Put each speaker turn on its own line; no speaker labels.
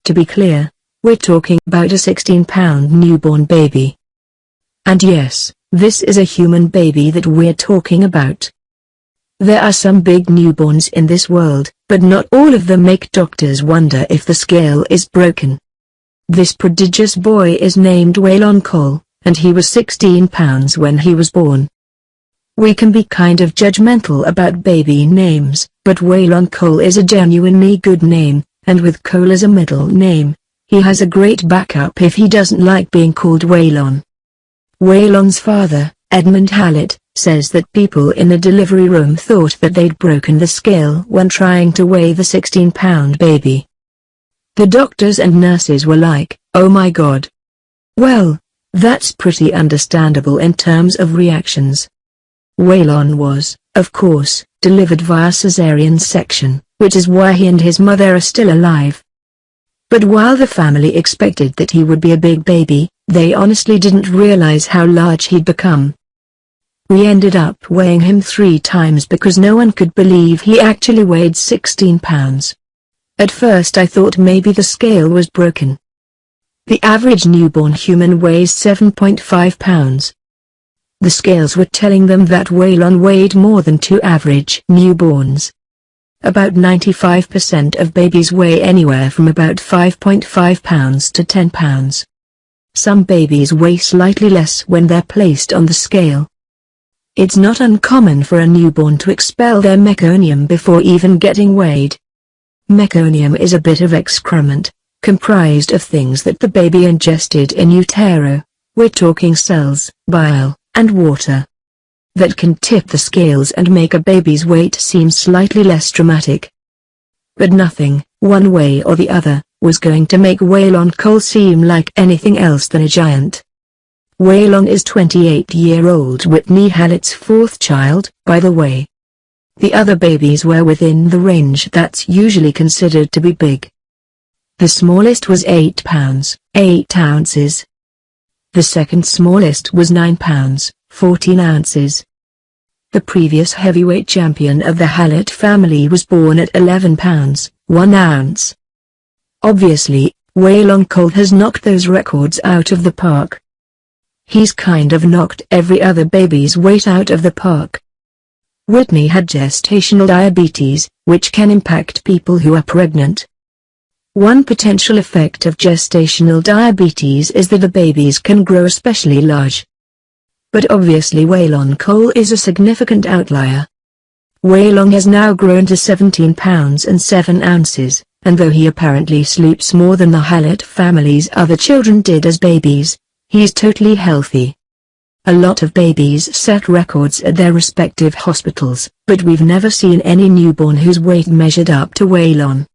To be clear, we're talking about a 16-pound newborn baby. And yes, this is a human baby that we're talking about. There are some big newborns in this world, but not all of them make doctors wonder if the scale is broken. This prodigious boy is named Waylon Cole, and he was 16 pounds when he was born. We can be kind of judgmental about baby names, but Waylon Cole is a genuinely good name, and with Cole as a middle name, he has a great backup if he doesn't like being called Waylon. Waylon's father, Edmund Hallett, says that people in the delivery room thought that they'd broken the scale when trying to weigh the 16-pound baby. The doctors and nurses were like, "Oh my God." Well, that's pretty understandable in terms of reactions. Waylon was, of course, delivered via cesarean section, which is why he and his mother are still alive. But while the family expected that he would be a big baby, they honestly didn't realize how large he'd become. We ended up weighing him 3 times because no one could believe he actually weighed 16 pounds. At first I thought maybe the scale was broken. The average newborn human weighs 7.5 pounds. The scales were telling them that Waylon weighed more than 2 average newborns. About 95% of babies weigh anywhere from about 5.5 pounds to 10 pounds. Some babies weigh slightly less when they're placed on the scale. It's not uncommon for a newborn to expel their meconium before even getting weighed. Meconium is a bit of excrement, comprised of things that the baby ingested in utero. We're talking cells, bile, and water. That can tip the scales and make a baby's weight seem slightly less dramatic. But nothing, one way or the other, was going to make Waylon Cole seem like anything else than a giant. Waylon is 28-year-old Whitney Hallett's 4th child, by the way. The other babies were within the range that's usually considered to be big. The smallest was 8 pounds, 8 ounces. The second smallest was 9 pounds, 14 ounces. The previous heavyweight champion of the Hallett family was born at 11 pounds, 1 ounce. Obviously, Waylon Cole has knocked those records out of the park. He's kind of knocked every other baby's weight out of the park. Whitney had gestational diabetes, which can impact people who are pregnant. One potential effect of gestational diabetes is that the babies can grow especially large. But obviously Waylon Cole is a significant outlier. Waylon has now grown to 17 pounds and 7 ounces, and though he apparently sleeps more than the Hallett family's other children did as babies, he's totally healthy. A lot of babies set records at their respective hospitals, but we've never seen any newborn whose weight measured up to Waylon.